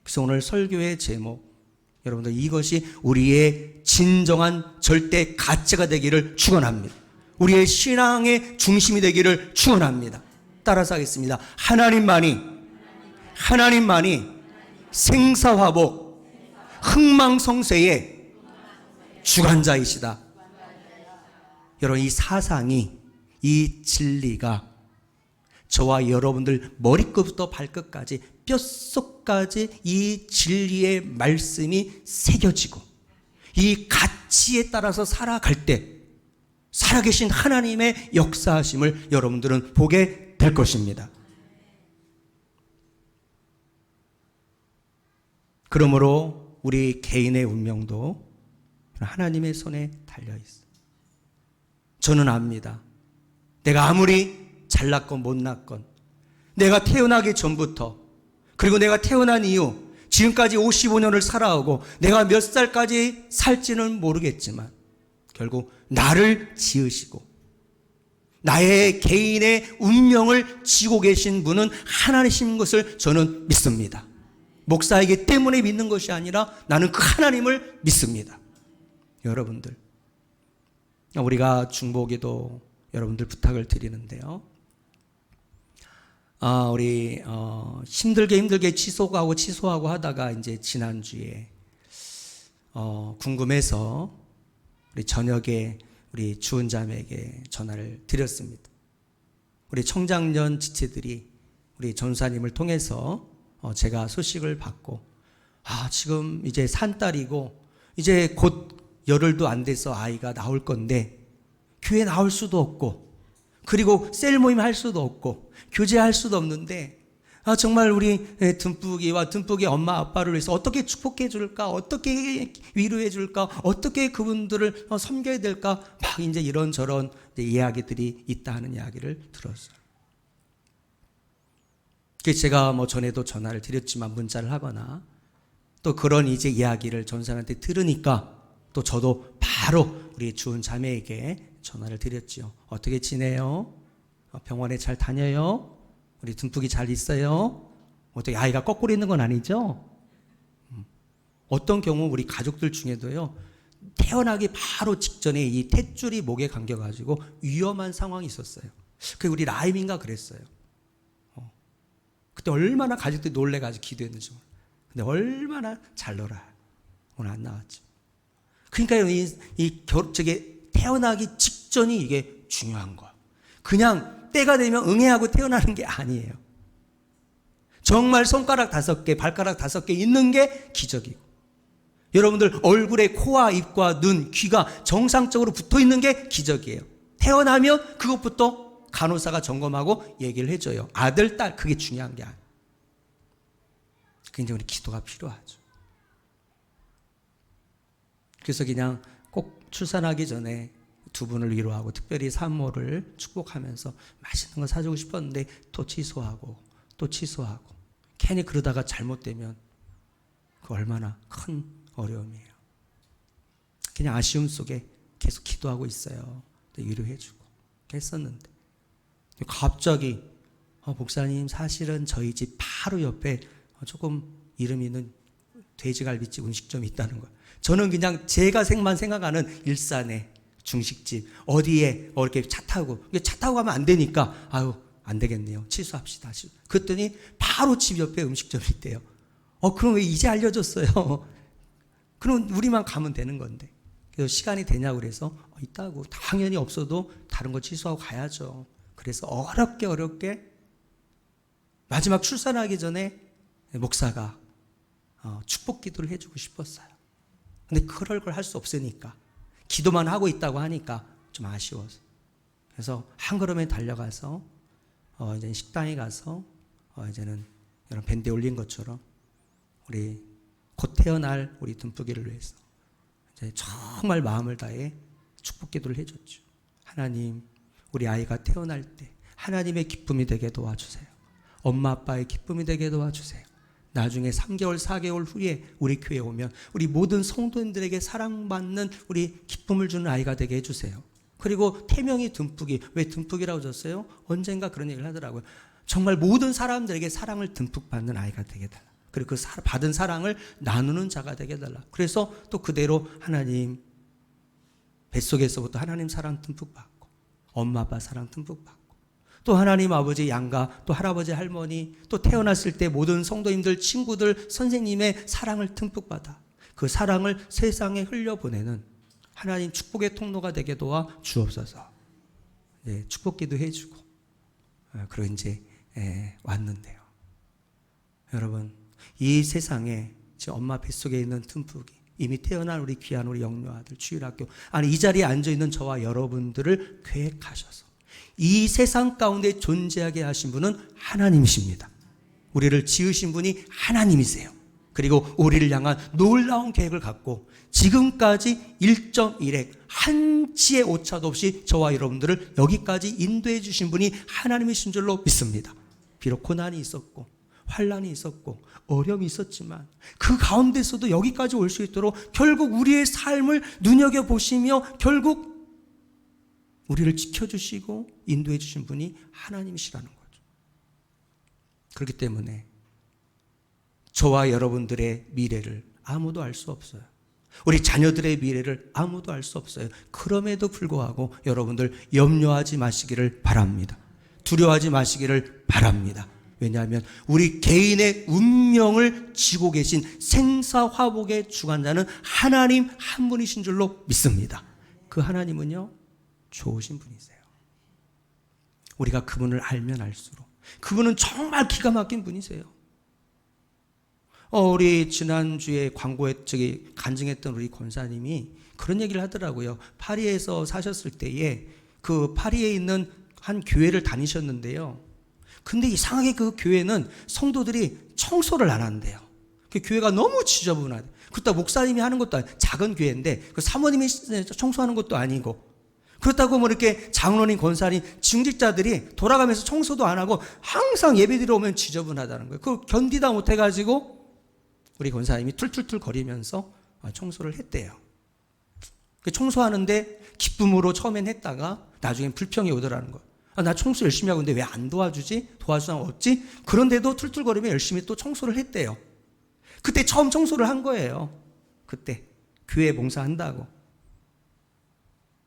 그래서 오늘 설교의 제목, 여러분들 이것이 우리의 진정한 절대 가치가 되기를 축원합니다. 우리의 신앙의 중심이 되기를 축원합니다. 따라서 하겠습니다. 하나님만이 생사화복, 흥망성쇠의 주관자이시다. 여러분, 이 사상이, 이 진리가 저와 여러분들 머리끝부터 발끝까지 뼛속까지 이 진리의 말씀이 새겨지고 이 가치에 따라서 살아갈 때 살아계신 하나님의 역사하심을 여러분들은 보게 될 것입니다. 그러므로 우리 개인의 운명도 하나님의 손에 달려있어요. 저는 압니다. 내가 아무리 잘났건 못났건 내가 태어나기 전부터 그리고 내가 태어난 이후 지금까지 55년을 살아오고 내가 몇 살까지 살지는 모르겠지만 결국 나를 지으시고 나의 개인의 운명을 지고 계신 분은 하나님이신 것을 저는 믿습니다. 목사이기 때문에 믿는 것이 아니라 나는 그 하나님을 믿습니다. 여러분들, 우리가 중보기도 여러분들 부탁을 드리는데요. 우리 힘들게 취소하고 하다가 이제 지난주에 궁금해서 우리 저녁에 우리 주은 자매에게 전화를 드렸습니다. 우리 청장년 지체들이 우리 전사님을 통해서 제가 소식을 받고 지금 이제 산딸이고 이제 곧 열흘도 안 돼서 아이가 나올 건데 교회 나올 수도 없고 그리고 셀 모임 할 수도 없고 교제할 수도 없는데 정말 우리 듬뿍이와 듬뿍이 엄마 아빠를 위해서 어떻게 축복해 줄까, 어떻게 위로해 줄까, 어떻게 그분들을 섬겨야 될까, 막 이제 이런저런 이야기들이 있다 하는 이야기를 들었어요. 그래서 제가 전에도 전화를 드렸지만 문자를 하거나 또 그런 이제 이야기를 전사한테 들으니까 또 저도 바로 우리 주은 자매에게 전화를 드렸지요. 어떻게 지내요? 병원에 잘 다녀요? 우리 듬뿍이 잘 있어요? 어떻게 아이가 거꾸로 있는 건 아니죠? 어떤 경우 우리 가족들 중에도요, 태어나기 바로 직전에 이 탯줄이 목에 감겨가지고 위험한 상황이 있었어요. 그 우리 라임인가 그랬어요. 그때 얼마나 가족들이 놀래가지고 기도했는지 몰라요. 근데 얼마나 잘 놀아요. 오늘 안 나왔죠. 그러니까 저게 태어나기 직전이 이게 중요한 거야. 그냥 때가 되면 응애하고 태어나는 게 아니에요. 정말 손가락 5개, 발가락 5개 있는 게 기적이고, 여러분들 얼굴에 코와 입과 눈, 귀가 정상적으로 붙어 있는 게 기적이에요. 태어나면 그것부터 간호사가 점검하고 얘기를 해줘요. 아들, 딸, 그게 중요한 게 아니에요. 굉장히 우리 기도가 필요하죠. 그래서 그냥 꼭 출산하기 전에 두 분을 위로하고 특별히 산모를 축복하면서 맛있는 거 사주고 싶었는데 또 취소하고 또 취소하고, 괜히 그러다가 잘못되면 그 얼마나 큰 어려움이에요. 그냥 아쉬움 속에 계속 기도하고 있어요. 위로해주고 했었는데 갑자기 목사님, 사실은 저희 집 바로 옆에 조금 이름 있는 돼지갈비집 음식점이 있다는 거예요. 저는 그냥 제가 생각하는 일산의 중식집 어디에 이렇게 차 타고 가면 안 되니까 안 되겠네요. 취소합시다. 그랬더니 바로 집 옆에 음식점이 있대요. 그럼 왜 이제 알려줬어요? 그럼 우리만 가면 되는 건데. 그래서 시간이 되냐고 그래서 있다고. 당연히 없어도 다른 거 취소하고 가야죠. 그래서 어렵게 마지막 출산하기 전에 목사가 축복 기도를 해주고 싶었어요. 근데 그럴 걸 할 수 없으니까, 기도만 하고 있다고 하니까 좀 아쉬워서, 그래서 한 걸음에 달려가서 이제 식당에 가서 이제는 이런 밴드에 올린 것처럼 우리 곧 태어날 우리 듬뿍이를 위해서 이제 정말 마음을 다해 축복 기도를 해줬죠. 하나님, 우리 아이가 태어날 때 하나님의 기쁨이 되게 도와주세요. 엄마 아빠의 기쁨이 되게 도와주세요. 나중에 3개월 4개월 후에 우리 교회에 오면 우리 모든 성도님들에게 사랑받는 우리 기쁨을 주는 아이가 되게 해주세요. 그리고 태명이 듬뿍이, 왜 듬뿍이라고 줬어요? 언젠가 그런 얘기를 하더라고요. 정말 모든 사람들에게 사랑을 듬뿍 받는 아이가 되게 달라. 그리고 그 받은 사랑을 나누는 자가 되게 달라. 그래서 또 그대로 하나님 뱃속에서부터 하나님 사랑 듬뿍 받고, 엄마 아빠 사랑 듬뿍 받고, 또 하나님 아버지 양가, 또 할아버지 할머니, 또 태어났을 때 모든 성도님들, 친구들, 선생님의 사랑을 듬뿍 받아 그 사랑을 세상에 흘려보내는 하나님 축복의 통로가 되게 도와 주옵소서. 축복기도 해주고 그리고 이제 왔는데요. 여러분, 이 세상에 지금 엄마 뱃속에 있는 듬뿍이, 이미 태어난 우리 귀한 우리 영유 아들 주일학교, 아니 이 자리에 앉아있는 저와 여러분들을 계획하셔서 이 세상 가운데 존재하게 하신 분은 하나님이십니다. 우리를 지으신 분이 하나님이세요. 그리고 우리를 향한 놀라운 계획을 갖고 지금까지 1.1핵 한 치의 오차도 없이 저와 여러분들을 여기까지 인도해 주신 분이 하나님이신 줄로 믿습니다. 비록 고난이 있었고 환난이 있었고 어려움이 있었지만 그 가운데서도 여기까지 올 수 있도록 결국 우리의 삶을 눈여겨보시며 결국 우리를 지켜주시고 인도해 주신 분이 하나님이시라는 거죠. 그렇기 때문에 저와 여러분들의 미래를 아무도 알 수 없어요. 우리 자녀들의 미래를 아무도 알 수 없어요. 그럼에도 불구하고 여러분들 염려하지 마시기를 바랍니다. 두려워하지 마시기를 바랍니다. 왜냐하면 우리 개인의 운명을 지고 계신 생사화복의 주관자는 하나님 한 분이신 줄로 믿습니다. 그 하나님은요, 좋으신 분이세요. 우리가 그분을 알면 알수록 그분은 정말 기가 막힌 분이세요. 우리 지난주에 광고에 간증했던 우리 권사님이 그런 얘기를 하더라고요. 파리에서 사셨을 때에 그 파리에 있는 한 교회를 다니셨는데요. 근데 이상하게 그 교회는 성도들이 청소를 안 한대요. 그 교회가 너무 지저분하대. 그렇다고 목사님이 하는 것도 아니고 작은 교회인데 그 사모님이 청소하는 것도 아니고, 그렇다고 뭐 이렇게 장로님, 권사님, 중직자들이 돌아가면서 청소도 안 하고 항상 예배 드리러 오면 지저분하다는 거예요. 그걸 견디다 못해가지고 우리 권사님이 툴툴툴 거리면서 청소를 했대요. 청소하는데 기쁨으로 처음엔 했다가 나중엔 불평이 오더라는 거예요. 나 청소 열심히 하고 있는데 왜 안 도와주지? 도와줄 사람 없지? 그런데도 툴툴거리며 열심히 또 청소를 했대요. 그때 처음 청소를 한 거예요. 그때 교회 봉사한다고.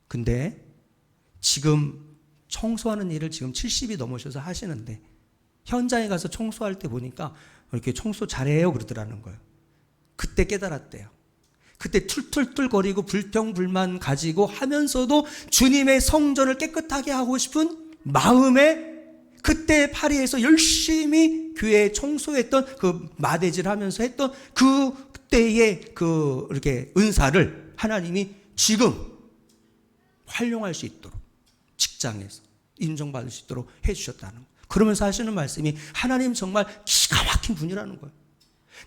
근데 지금 청소하는 일을 지금 70이 넘으셔서 하시는데 현장에 가서 청소할 때 보니까 이렇게 청소 잘해요 그러더라는 거예요. 그때 깨달았대요. 그때 툴툴툴 거리고 불평불만 가지고 하면서도 주님의 성전을 깨끗하게 하고 싶은 마음에 그때 파리에서 열심히 교회 청소했던 그 마대질 하면서 했던 그때의 그 이렇게 은사를 하나님이 지금 활용할 수 있도록 직장에서 인정받을 수 있도록 해주셨다는 거예요. 그러면서 하시는 말씀이 하나님 정말 기가 막힌 분이라는 거예요.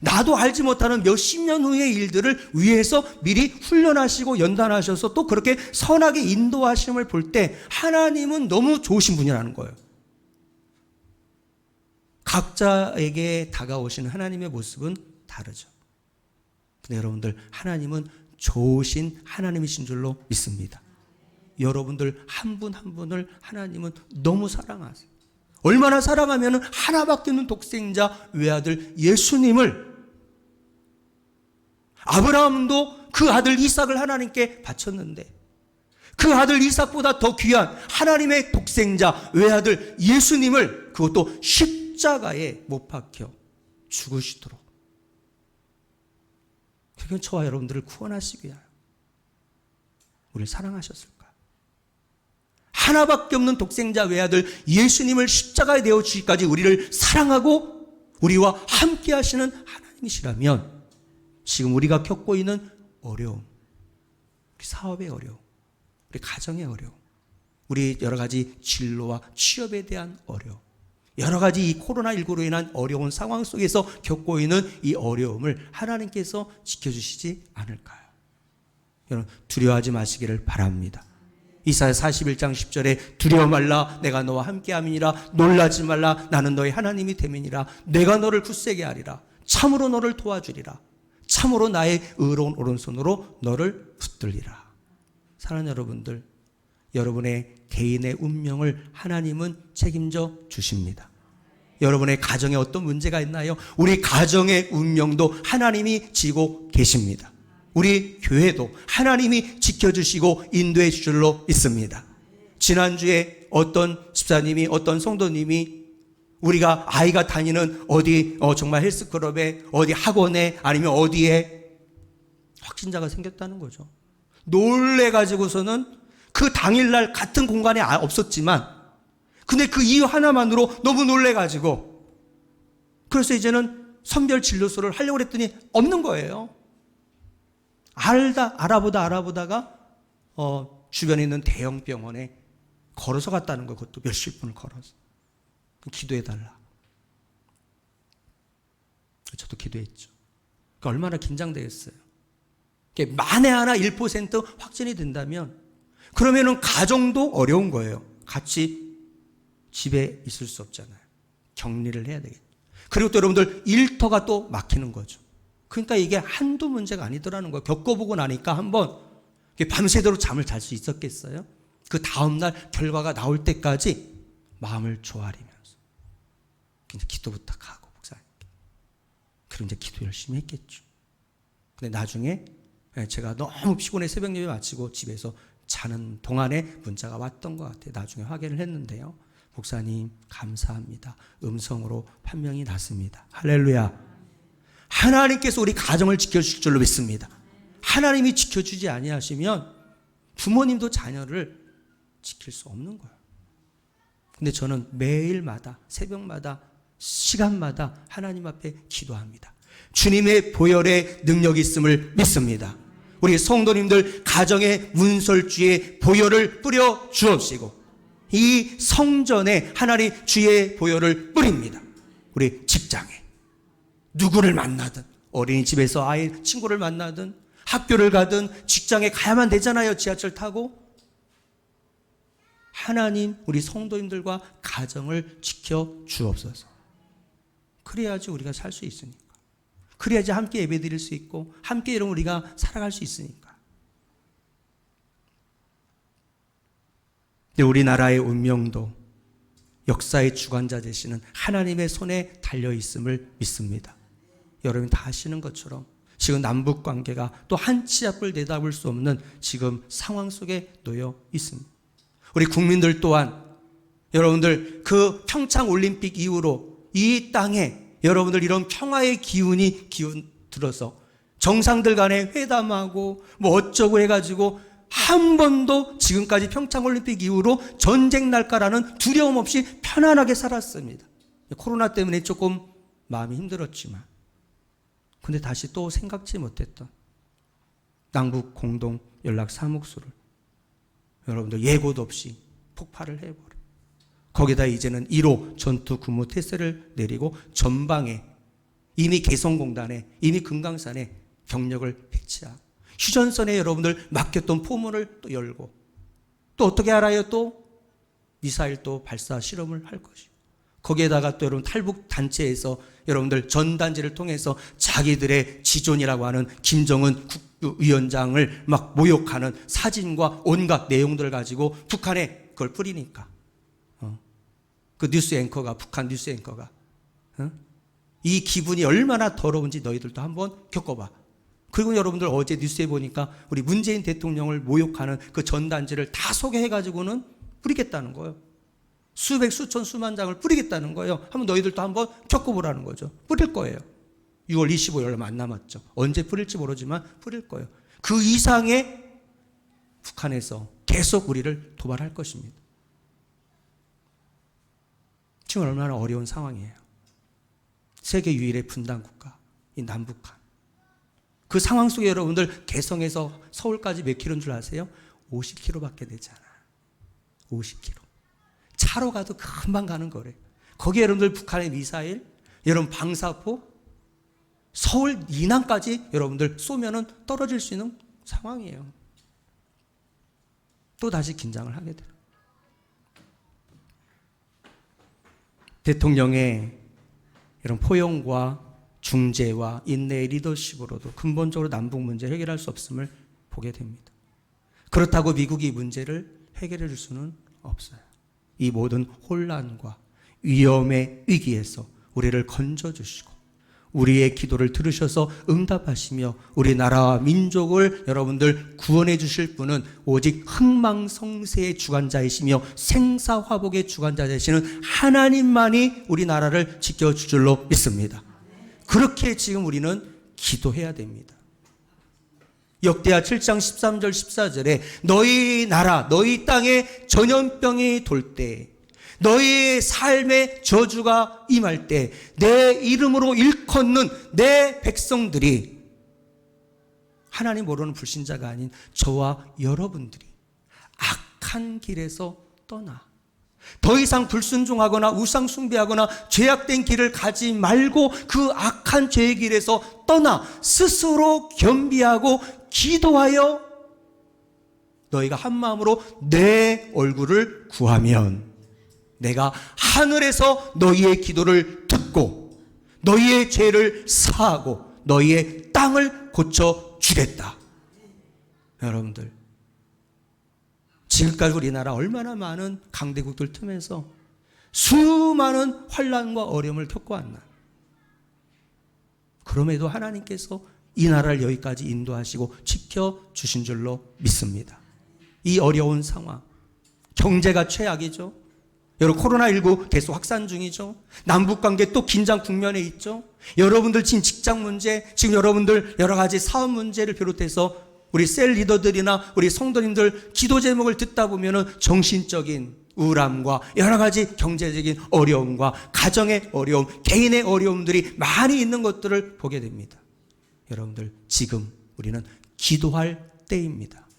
나도 알지 못하는 몇십 년 후의 일들을 위해서 미리 훈련하시고 연단하셔서 또 그렇게 선하게 인도하심을 볼 때 하나님은 너무 좋으신 분이라는 거예요. 각자에게 다가오시는 하나님의 모습은 다르죠. 근데 여러분들 하나님은 좋으신 하나님이신 줄로 믿습니다. 여러분들 한 분 한 분을 하나님은 너무 사랑하세요. 얼마나 사랑하면 하나밖에 없는 독생자 외아들 예수님을 아브라함도 그 아들 이삭을 하나님께 바쳤는데 그 아들 이삭보다 더 귀한 하나님의 독생자 외아들 예수님을 그것도 십자가에 못 박혀 죽으시도록 그게 저와 여러분들을 구원하시기 위하여 우리를 사랑하셨을까요? 하나밖에 없는 독생자 외아들 예수님을 십자가에 내어 주기까지 우리를 사랑하고 우리와 함께 하시는 하나님이시라면 지금 우리가 겪고 있는 어려움, 우리 사업의 어려움, 우리 가정의 어려움, 우리 여러 가지 진로와 취업에 대한 어려움, 여러 가지 이 코로나19로 인한 어려운 상황 속에서 겪고 있는 이 어려움을 하나님께서 지켜주시지 않을까요? 여러분 두려워하지 마시기를 바랍니다. 이사야 41장 10절에 두려워 말라 내가 너와 함께함이니라 놀라지 말라 나는 너의 하나님이 됨이니라 내가 너를 굳세게 하리라 참으로 너를 도와주리라 참으로 나의 의로운 오른손으로 너를 붙들리라. 사랑하는 여러분들, 여러분의 개인의 운명을 하나님은 책임져 주십니다. 여러분의 가정에 어떤 문제가 있나요? 우리 가정의 운명도 하나님이 지고 계십니다. 우리 교회도 하나님이 지켜주시고 인도해 주실 줄로 믿습니다. 지난주에 어떤 집사님이 어떤 성도님이 우리가 아이가 다니는 어디 정말 헬스클럽에 어디 학원에 아니면 어디에 확진자가 생겼다는 거죠. 놀래가지고서는 그 당일날 같은 공간에 없었지만 근데 그 이유 하나만으로 너무 놀래가지고 그래서 이제는 선별 진료소를 하려고 했더니 없는 거예요. 알아보다가 주변에 있는 대형 병원에 걸어서 갔다는 거예요. 그것도 몇십 분을 걸어서. 기도해달라. 저도 기도했죠. 그러니까 얼마나 긴장되겠어요. 만에 하나 1% 확진이 된다면 그러면은 가정도 어려운 거예요. 같이 집에 있을 수 없잖아요. 격리를 해야 되겠죠. 그리고 또 여러분들 일터가 또 막히는 거죠. 그러니까 이게 한두 문제가 아니더라는 거예요. 겪어보고 나니까 한번 밤새도록 잠을 잘 수 있었겠어요? 그 다음날 결과가 나올 때까지 마음을 조아리면서 이제 기도 부탁하고 목사님께. 그럼 이제 기도 열심히 했겠죠. 근데 나중에 제가 너무 피곤해 새벽 예배 마치고 집에서 자는 동안에 문자가 왔던 것 같아요. 나중에 확인을 했는데요. 목사님 감사합니다. 음성으로 판명이 났습니다. 할렐루야. 하나님께서 우리 가정을 지켜주실 줄로 믿습니다. 하나님이 지켜주지 아니하시면 부모님도 자녀를 지킬 수 없는 거예요. 근데 저는 매일마다 새벽마다 시간마다 하나님 앞에 기도합니다. 주님의 보혈의 능력이 있음을 믿습니다. 우리 성도님들 가정의 문설주에 보혈을 뿌려 주옵시고 이 성전에 하나님 주의 보혈을 뿌립니다. 우리 직장에 누구를 만나든 어린이집에서 아이 친구를 만나든 학교를 가든 직장에 가야만 되잖아요. 지하철 타고. 하나님 우리 성도님들과 가정을 지켜 주옵소서. 그래야지 우리가 살 수 있으니까. 그래야지 함께 예배드릴 수 있고 함께 여러분 우리가 살아갈 수 있으니까. 근데 우리나라의 운명도 역사의 주관자 되시는 하나님의 손에 달려 있음을 믿습니다. 여러분이 다 아시는 것처럼 지금 남북 관계가 또 한 치 앞을 내다볼 수 없는 지금 상황 속에 놓여 있습니다. 우리 국민들 또한 여러분들 그 평창 올림픽 이후로 이 땅에 여러분들 이런 평화의 기운 들어서 정상들 간에 회담하고 뭐 어쩌고 해가지고 한 번도 지금까지 평창 올림픽 이후로 전쟁 날까라는 두려움 없이 편안하게 살았습니다. 코로나 때문에 조금 마음이 힘들었지만 근데 다시 또 생각지 못했던 남북 공동 연락 사무소를 여러분들 예고도 없이 폭발을 해버려. 거기다 이제는 1호 전투 근무 태세를 내리고 전방에 이미 개성공단에 이미 금강산에 병력을 배치하고 휴전선에 여러분들 맡겼던 포문을 또 열고 또 어떻게 알아요? 또 미사일 또 발사 실험을 할 것이고 거기에다가 또 여러분 탈북 단체에서 여러분들 전단지를 통해서 자기들의 지존이라고 하는 김정은 국위원장을 막 모욕하는 사진과 온갖 내용들을 가지고 북한에 그걸 뿌리니까 그 뉴스 앵커가 북한 뉴스 앵커가 이 기분이 얼마나 더러운지 너희들도 한번 겪어봐. 그리고 여러분들 어제 뉴스에 보니까 우리 문재인 대통령을 모욕하는 그 전단지를 다 소개해가지고는 뿌리겠다는 거예요. 수백, 수천, 수만 장을 뿌리겠다는 거예요. 한번 너희들도 한번 겪어보라는 거죠. 뿌릴 거예요. 6월 25일 얼마 안 남았죠. 언제 뿌릴지 모르지만 뿌릴 거예요. 그 이상의 북한에서 계속 우리를 도발할 것입니다. 지금 얼마나 어려운 상황이에요. 세계 유일의 분단 국가, 이 남북한. 그 상황 속에 여러분들 개성에서 서울까지 몇 킬로인 줄 아세요? 50km밖에 되지 않아. 50km. 차로 가도 금방 가는 거래. 거기에 여러분들 북한의 미사일, 여러분 방사포, 서울 이남까지 여러분들 쏘면은 떨어질 수 있는 상황이에요. 또 다시 긴장을 하게 돼요. 대통령의 이런 포용과 중재와 인내의 리더십으로도 근본적으로 남북 문제 해결할 수 없음을 보게 됩니다. 그렇다고 미국이 이 문제를 해결해 줄 수는 없어요. 이 모든 혼란과 위험의 위기에서 우리를 건져주시고 우리의 기도를 들으셔서 응답하시며 우리나라와 민족을 여러분들 구원해 주실 분은 오직 흥망성쇠의 주관자이시며 생사화복의 주관자 되시는 하나님만이 우리나라를 지켜줄 줄로 믿습니다. 그렇게 지금 우리는 기도해야 됩니다. 역대하 7장 13절 14절에 너희 나라 너희 땅에 전염병이 돌 때 너희의 삶의 저주가 임할 때 내 이름으로 일컫는 내 백성들이 하나님 모르는 불신자가 아닌 저와 여러분들이 악한 길에서 떠나 더 이상 불순종하거나 우상 숭배하거나 죄악된 길을 가지 말고 그 악한 죄의 길에서 떠나 스스로 겸비하고 기도하여 너희가 한 마음으로 내 얼굴을 구하면 내가 하늘에서 너희의 기도를 듣고 너희의 죄를 사하고 너희의 땅을 고쳐주겠다. 여러분들 지금까지 우리나라 얼마나 많은 강대국들 틈에서 수많은 환난과 어려움을 겪어왔나. 그럼에도 하나님께서 이 나라를 여기까지 인도하시고 지켜주신 줄로 믿습니다. 이 어려운 상황, 경제가 최악이죠. 여러분 코로나19 계속 확산 중이죠. 남북관계 또 긴장 국면에 있죠. 여러분들 지금 직장 문제, 지금 여러분들 여러 가지 사업 문제를 비롯해서 우리 셀 리더들이나 우리 성도님들 기도 제목을 듣다 보면은 정신적인 우울함과 여러 가지 경제적인 어려움과 가정의 어려움, 개인의 어려움들이 많이 있는 것들을 보게 됩니다. 여러분들 지금 우리는 기도할 때입니다.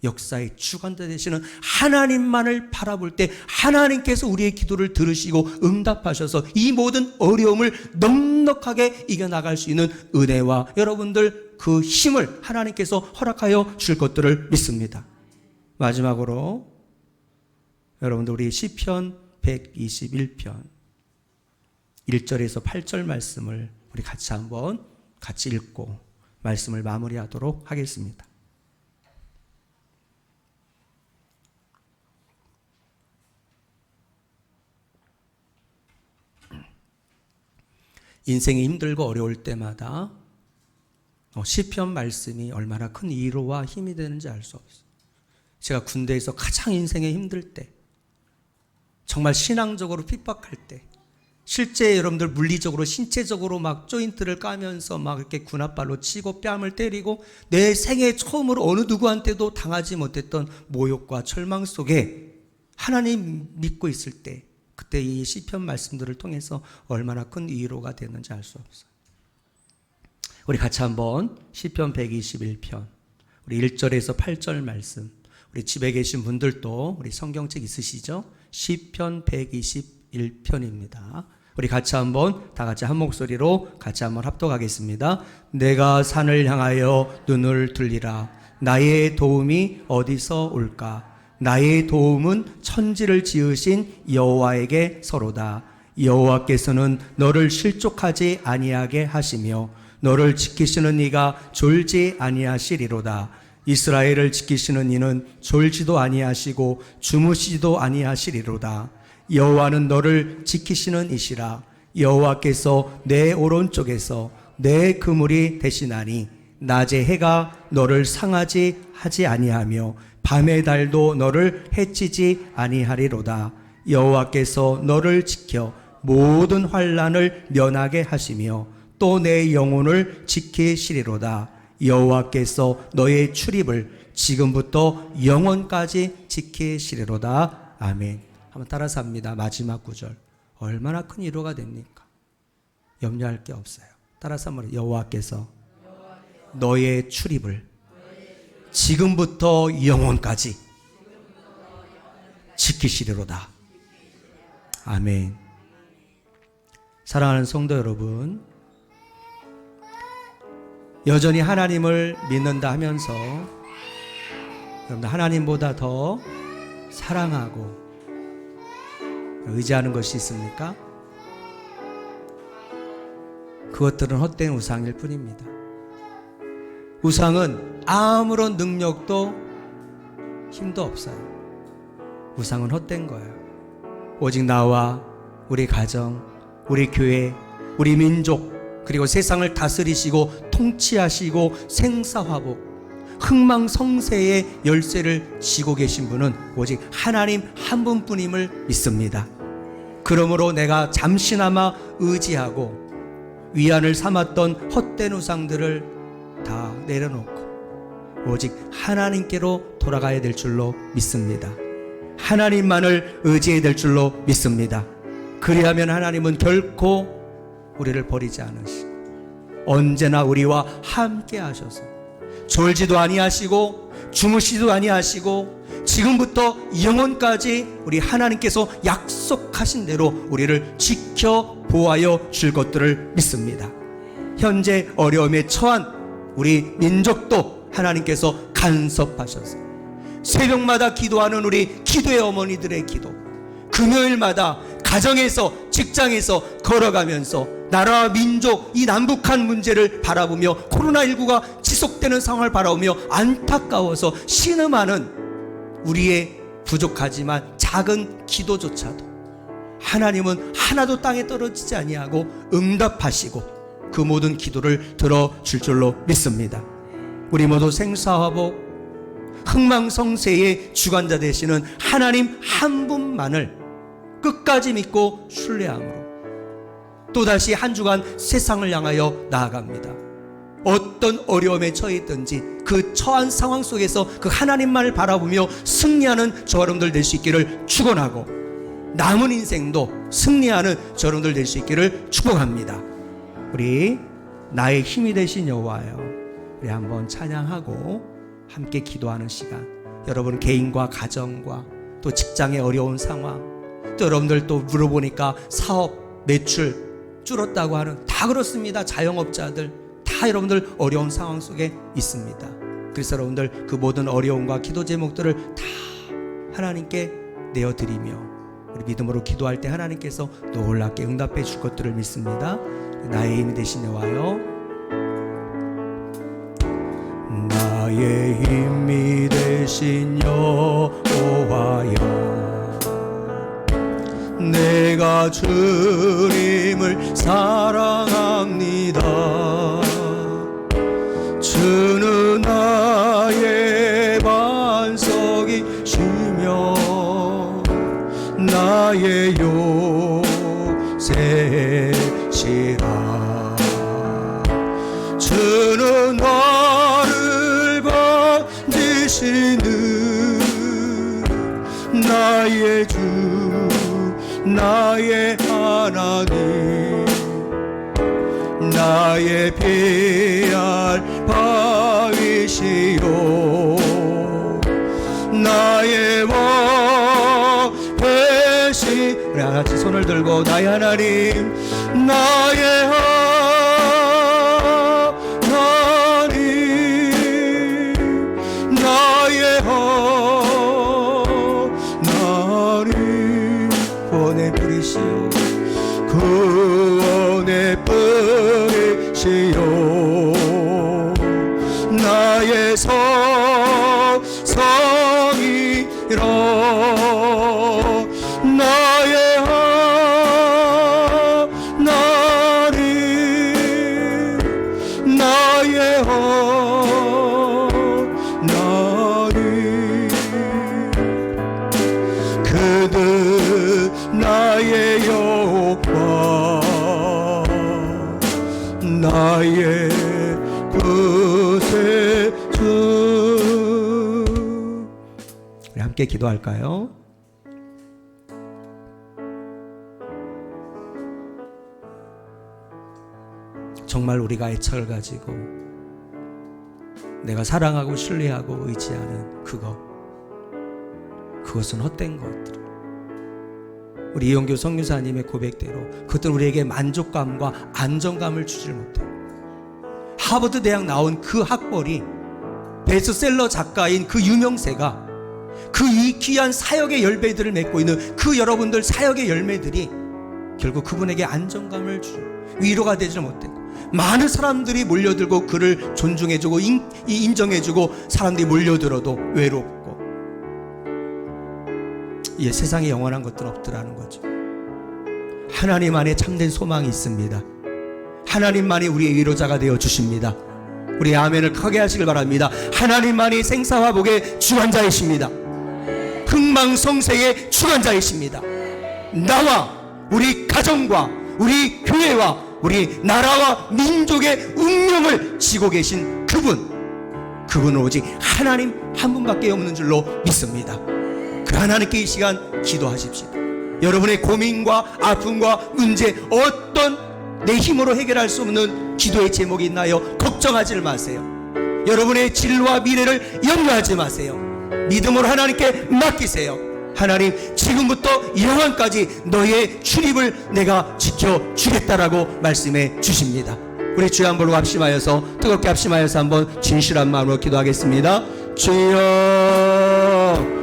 역사의 주관자 되시는 하나님만을 바라볼 때 하나님께서 우리의 기도를 들으시고 응답하셔서 이 모든 어려움을 넉넉하게 이겨나갈 수 있는 은혜와 여러분들 그 힘을 하나님께서 허락하여 주실 것들을 믿습니다. 마지막으로 여러분들 우리 시편 121편 1절에서 8절 말씀을 우리 같이 한번 같이 읽고 말씀을 마무리하도록 하겠습니다. 인생이 힘들고 어려울 때마다 시편 말씀이 얼마나 큰 위로와 힘이 되는지 알 수 없어요. 제가 군대에서 가장 인생에 힘들 때, 정말 신앙적으로 핍박할 때, 실제 여러분들 물리적으로 신체적으로 막 조인트를 까면서 막 이렇게 군홧발로 치고 뺨을 때리고 내 생애 처음으로 어느 누구한테도 당하지 못했던 모욕과 절망 속에 하나님 믿고 있을 때, 그때 이 시편 말씀들을 통해서 얼마나 큰 위로가 되는지 알 수 없어요. 우리 같이 한번 시편 121편 우리 1절에서 8절 말씀, 우리 집에 계신 분들도 우리 성경책 있으시죠? 시편 121편입니다. 우리 같이 한번 다 같이 한 목소리로 같이 한번 합독하겠습니다. 내가 산을 향하여 눈을 들리라. 나의 도움이 어디서 올까? 나의 도움은 천지를 지으신 여호와에게 서로다. 여호와께서는 너를 실족하지 아니하게 하시며 너를 지키시는 이가 졸지 아니하시리로다. 이스라엘을 지키시는 이는 졸지도 아니하시고 주무시지도 아니하시리로다. 여호와는 너를 지키시는 이시라. 여호와께서 내 오른쪽에서 내 그물이 되시나니 낮에 해가 너를 상하지 하지 아니하며 밤의 달도 너를 해치지 아니하리로다. 여호와께서 너를 지켜 모든 환난을 면하게 하시며 또 내 영혼을 지키시리로다. 여호와께서 너의 출입을 지금부터 영원까지 지키시리로다. 아멘. 한번 따라서 합니다. 마지막 구절 얼마나 큰 위로가 됩니까? 염려할 게 없어요. 따라서 한번 여호와께서 너의 출입을 지금부터 영원까지 지키시리로다. 아멘. 사랑하는 성도 여러분, 여전히 하나님을 믿는다 하면서 여러분 하나님보다 더 사랑하고 의지하는 것이 있습니까? 그것들은 헛된 우상일 뿐입니다. 우상은 아무런 능력도 힘도 없어요. 우상은 헛된 거예요. 오직 나와 우리 가정, 우리 교회, 우리 민족, 그리고 세상을 다스리시고 통치하시고 생사화복, 흥망성쇠의 열쇠를 쥐고 계신 분은 오직 하나님 한 분뿐임을 믿습니다. 그러므로 내가 잠시나마 의지하고 위안을 삼았던 헛된 우상들을 다 내려놓고 오직 하나님께로 돌아가야 될 줄로 믿습니다. 하나님만을 의지해야 될 줄로 믿습니다. 그리하면 하나님은 결코 우리를 버리지 않으시고 언제나 우리와 함께 하셔서 졸지도 아니하시고 주무시지도 아니하시고 지금부터 영원까지 우리 하나님께서 약속하신 대로 우리를 지켜 보호하여 줄 것들을 믿습니다. 현재 어려움에 처한 우리 민족도 하나님께서 간섭하셔서 새벽마다 기도하는 우리 기도의 어머니들의 기도, 금요일마다 가정에서 직장에서 걸어가면서 나라와 민족 이 남북한 문제를 바라보며 코로나19가 지속되는 상황을 바라보며 안타까워서 신음하는 우리의 부족하지만 작은 기도조차도 하나님은 하나도 땅에 떨어지지 아니하고 응답하시고 그 모든 기도를 들어줄 줄로 믿습니다. 우리 모두 생사화복 흥망성쇠의 주관자 되시는 하나님 한 분만을 끝까지 믿고 신뢰함으로 또다시 한 주간 세상을 향하여 나아갑니다. 어떤 어려움에 처해 있든지 그 처한 상황 속에서 그 하나님만을 바라보며 승리하는 저 여러분들 될 수 있기를 축원하고 남은 인생도 승리하는 저 여러분들 될 수 있기를 축복합니다. 우리 나의 힘이 되신 여호와여, 우리 한번 찬양하고 함께 기도하는 시간, 여러분 개인과 가정과 또 직장의 어려운 상황, 또 여러분들 또 물어보니까 사업 매출 줄었다고 하는, 다 그렇습니다. 자영업자들 다 여러분들 어려운 상황 속에 있습니다. 그래서 여러분들 그 모든 어려움과 기도 제목들을 다 하나님께 내어드리며 우리 믿음으로 기도할 때 하나님께서 놀랍게 응답해 줄 것들을 믿습니다. 나의 힘이 되신 여호와여, 나의 힘이 되신 여호와여, 내가 주님을 사랑합니다. 주는 나의 반석이시며 나의 요새시라. 주는 나를 건지시는 나의 주, 나의 하나님, 나의 피할 바위시요 나의 왕 되시. 우리 같이 손을 들고 나의 하나님, 나의 하나님, 나의 하나님, 구원의 뿌리시요 구원의 뿌리시요 나의 성이라. 나의 하나님, 나의 하나님, 그는 나의 여호와, 나의 구세주. 우리 함께 기도할까요? 정말 우리가 애착을 가지고 내가 사랑하고 신뢰하고 의지하는 그것은 헛된 것들. 우리 이용교 선교사님의 고백대로 그것들은 우리에게 만족감과 안정감을 주질 못해요. 하버드 대학 나온 그 학벌이 베스트셀러 작가인 그 유명세가 그 귀한 사역의 열매들을 맺고 있는 그 여러분들 사역의 열매들이 결국 그분에게 안정감을 주죠. 위로가 되지 못했고 많은 사람들이 몰려들고 그를 존중해주고 인정해주고 사람들이 몰려들어도 외롭고, 이 세상에 영원한 것들은 없더라는 거죠. 하나님 안에 참된 소망이 있습니다. 하나님만이 우리의 위로자가 되어 주십니다. 우리 아멘을 크게 하시길 바랍니다. 하나님만이 생사화복의 주관자이십니다. 흥망성쇠의 주관자이십니다. 나와 우리 가정과 우리 교회와 우리 나라와 민족의 운명을 지고 계신 그분은 오직 하나님 한 분밖에 없는 줄로 믿습니다. 그 하나님께 이 시간 기도하십시오. 여러분의 고민과 아픔과 문제, 어떤 내 힘으로 해결할 수 없는 기도의 제목이 있나요? 걱정하지 마세요. 여러분의 진로와 미래를 염려하지 마세요. 믿음으로 하나님께 맡기세요. 하나님, 지금부터 영원까지 너의 출입을 내가 지켜주겠다라고 말씀해 주십니다. 우리 주여 한번 합심하여서, 뜨겁게 합심하여서 한번 진실한 마음으로 기도하겠습니다. 주여